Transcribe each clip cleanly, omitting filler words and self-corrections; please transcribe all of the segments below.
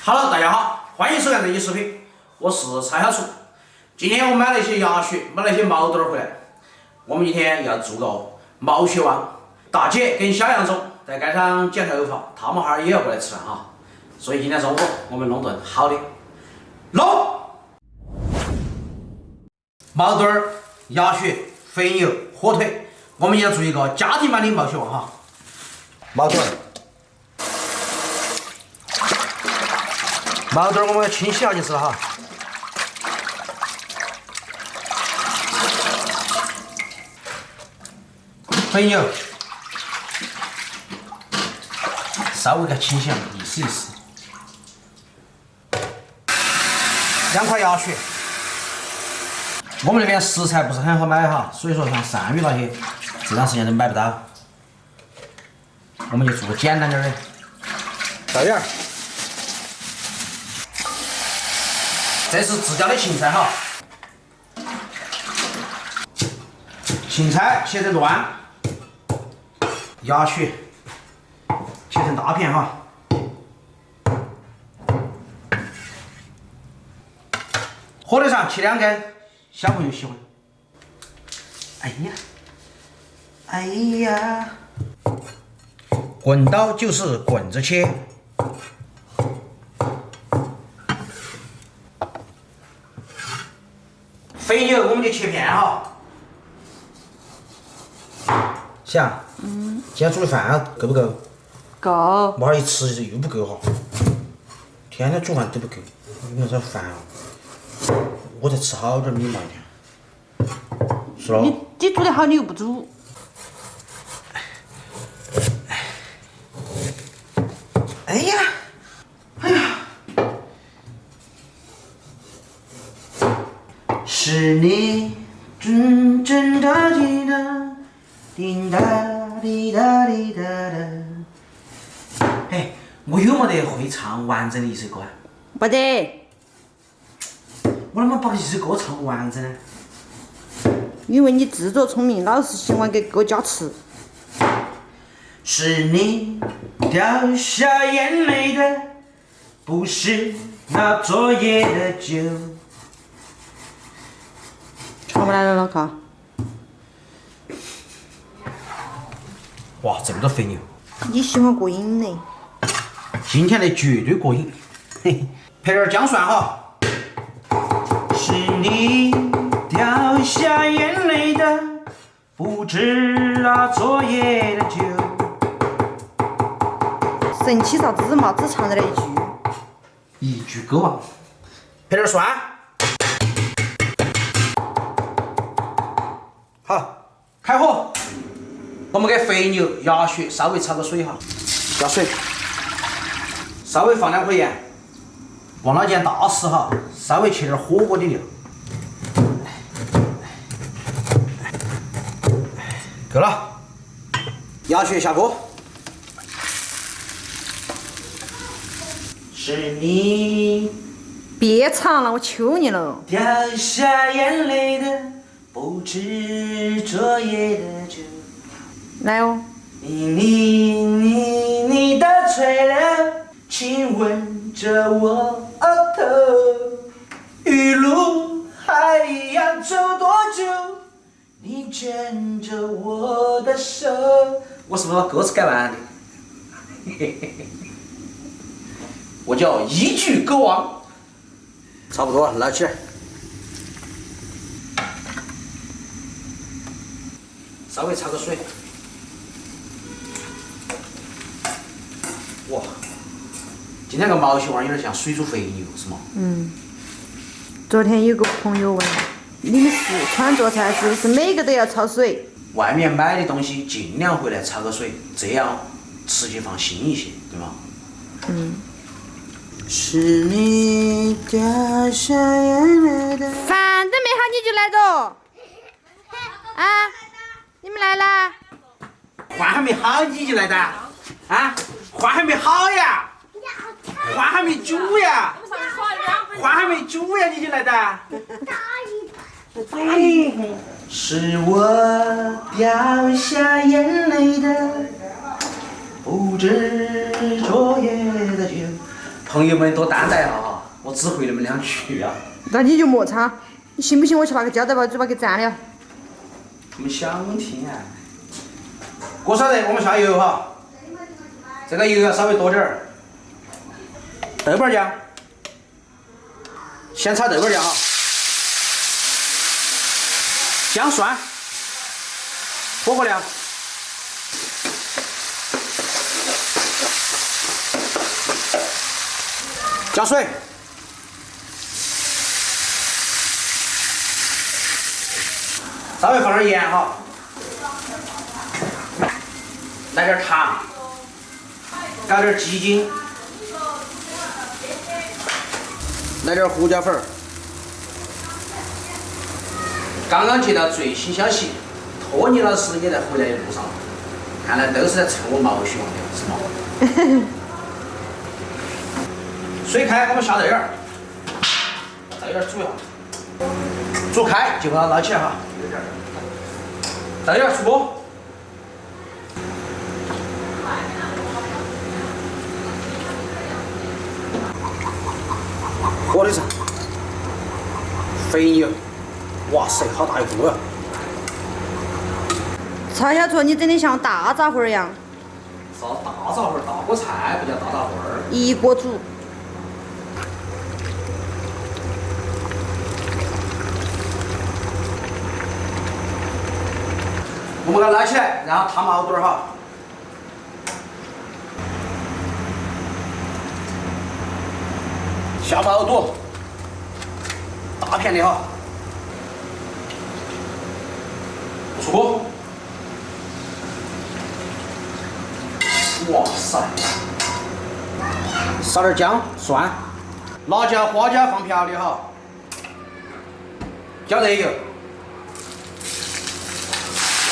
Hello， 大家好，欢迎收看这期视频，我是蔡小厨。今天我买了一些鸭血，买了一些毛肚回来。我们今天要做个毛血旺。大姐跟小杨总在街上剪头发，他们哈儿也要过来吃饭哈。所以今天中午我们弄顿好的。弄毛肚、鸭血、肥牛、火腿，我们要做一个家庭版的毛血旺哈。毛肚。毛肚我们清洗下就是了哈。肥牛，稍微给它清洗下，意思意思。2块鸭血，我们那边食材不是很好买哈，所以说像鳝鱼那些，这段时间都买不到。我们就做个简单点的，倒点儿。这是自家的芹菜哈，芹菜切成段，鸭血切成大片哈，火腿肠切2根，小朋友喜欢。哎呀，滚刀就是滚着切。肥牛我们就切片哈。想，今天煮的饭够不够？够。没哈一吃就又不够哈。天天煮饭都不够，有点烦啊。我再吃好点米嘛一天。是咯。你煮得好，你又不煮。哎呀。是你真正的记得，滴答滴答滴答答。哎，我有没得会唱完整的一首歌啊？没得。我怎么把一首歌唱不完整呢？因为你自作聪明，老是喜欢给歌加词。是你掉下眼泪的，不是那昨夜的酒。唱不来了，嘎。哇，这么多肥牛！你喜欢过瘾的。今天的绝对过瘾，嘿嘿，配点姜蒜哈。是你掉下眼泪的，不止那昨夜的酒。神气啥子嘛？只唱了一句。一句歌王，配点蒜。好，开火。我们给肥牛、鸭血稍微焯个水哈，加水，稍微放2块盐，忘了件大事哈，稍微切点火锅的料。够了，鸭血下锅。是你别唱了，我求你了。掉下眼泪的，不止昨夜的酒。来哦。你的吹流，亲吻着我额头。余路还要走多久？你牵着我的手。我是不是把歌词改完的？我叫一句歌王。差不多，捞起来。稍微焯个水。哇，今天个毛血旺有点像水煮肥牛，是吗？昨天有个朋友问，你们四川做菜是不是每个都要焯水？外面买的东西尽量回来焯个水，这样吃起放心一些，对吗？是你掉下眼泪的。饭都没好你就来着？啊？你们来啦？饭还没好你就来的？啊？饭还没好呀？饭还没煮呀？饭还没煮呀你就来的？是我掉下眼泪的不知昨夜的酒。朋友们多担待啊，我只会那么2句啊。那你就莫唱，你信不信我去拿个胶带把嘴巴给粘了？他们想听啊。锅烧热，我们下油哈。这个油要稍微多点儿。豆瓣酱，先炒豆瓣酱哈。姜蒜，火候凉。加水。稍微放点盐哈，来点糖，搞点鸡精，来点胡椒粉。刚刚接到最新消息，托尼老师也在回来的路上，看来都是在蹭我毛血旺的，是吗？水开，我们下豆芽儿，豆芽儿煮一下，煮开就把它捞起来哈。豆芽出锅，火腿肠，肥牛，哇塞，好大一锅呀！曹小厨，你整的像大杂烩儿一样，啥大杂烩儿？大锅菜不叫大杂烩儿。一锅煮。我们给它捞起来，然后烫毛肚儿哈。下毛肚，大片的哈。出锅。哇塞！撒点姜、蒜，辣椒、花椒放瓢的哈。浇热油。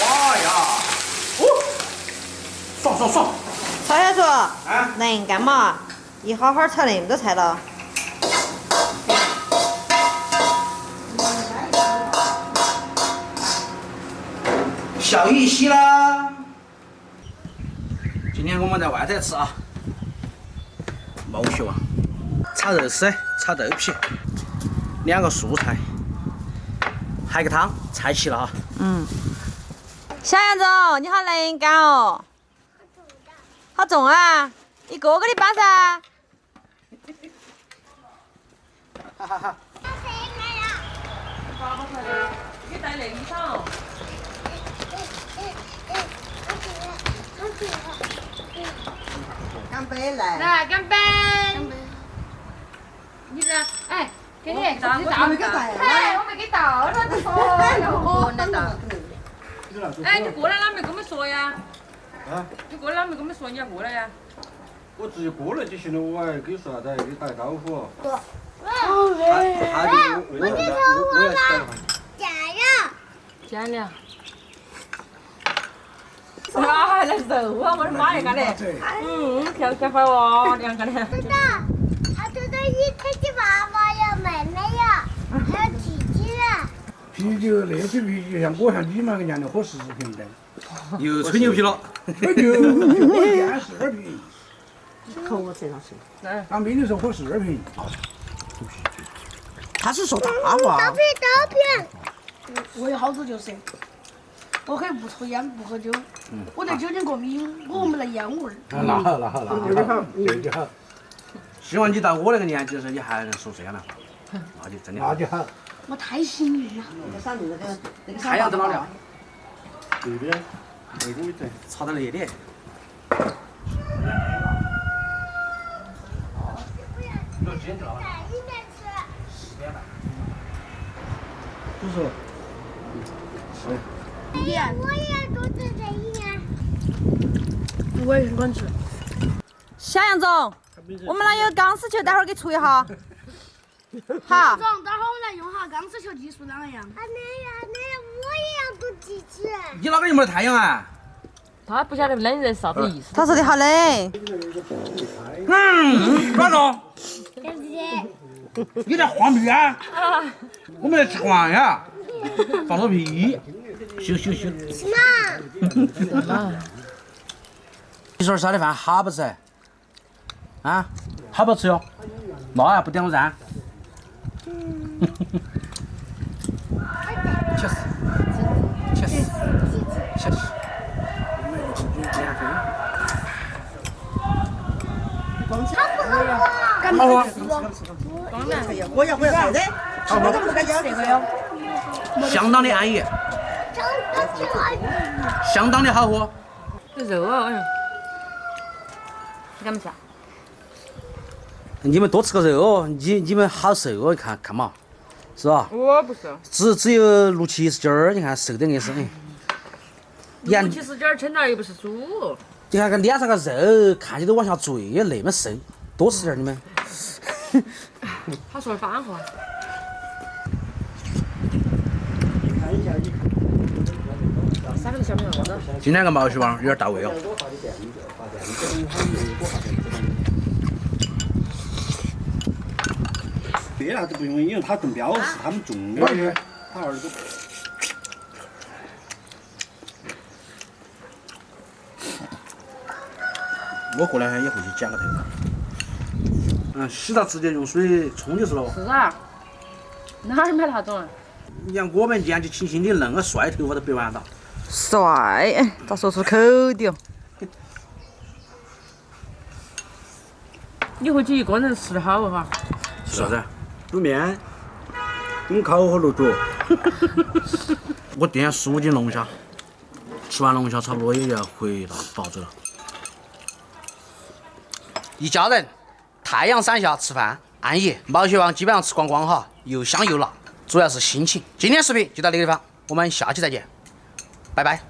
哇呀！哦，爽爽爽！曹小厨，啊，能干嘛？一好好炒那么多菜了。笑一喜啦！今天我们在外头吃啊，毛血旺，炒肉丝，炒豆皮，2个素菜，还有个汤，菜齐了哈。小杨总，你好能干哦！好重啊！一个个的搬噻。哈哈哈。你带那衣裳。干杯来！来干杯！你这，哎，给你倒，你倒。哎，我没给倒了，你说哟。能倒。哎，你过来了没跟我们说呀？啊？你过来了没跟我们说你要过来呀？我直接过来就行了，我还跟你说啥子？给你打个招呼。哎他就为啥子？我要吃了。见了。啊，那肉啊！我的妈呀，干的！漂快哦，两个的。他一推起娃娃呀，妹妹呀，还有姐姐啊。啤酒那些啤酒像我像你们那样的喝10瓶的，又吹牛皮了。喝酒我见12瓶，口我这上是。当兵的时候喝12瓶。他是说大话。刀片。我有好处就是，我可以不抽烟不喝酒，我对酒精过敏，我闻不到烟味儿。那好，这就好，希望你到我那个年纪的时候，你还能说这样的话，那就真的好。那就好。我太幸运了。太阳在哪里啊？对的，那个位置。插到那里。就是我也多吃这一年。我也是管吃。小杨总，我们那有钢丝球，待会儿给出一下。好。总，待会儿我们来用下钢丝球技术啷个样？那我也要多几次。你哪个有没得太阳啊？他不晓得冷热是啥子意思。他说的好冷。软了。姐姐，你在晃屁啊？我们在吃黄呀。放头皮，修。什么？一手烧的饭好不吃？啊，好不好吃哟？那还不点我赞？确实。好喝。我要啥子？相当的安逸，相当的好喝。这肉啊，哎呀，你敢不吃啊？你们多吃个肉哦，你们好瘦哦，看嘛，是吧？我不瘦，只有60-70斤儿，你看瘦得硬是。60-70斤称到又不是猪。你看个脸上个肉，看起都往下坠，那么瘦，多吃点你们。他说的反话。3个小朋友子。今天个毛血旺有点到位哦。别的都不用，因为它种标是他们种的，他儿子。我过两天也会去剪个头发。洗了直接用水冲就是了。是啊，哪儿买那种啊？你像我们年纪轻轻的弄个帅头发都别玩了。帅，咋说出口的哦？你回去一个人吃的好不好？是啥子？卤面，跟烤和卤煮。我掂15斤龙虾，吃完龙虾差不多也要回到宝州了。一家人，太阳伞下吃饭，安逸。毛血旺基本上吃光光哈，又香又辣，主要是心情。今天视频就到这个地方，我们下期再见，拜拜。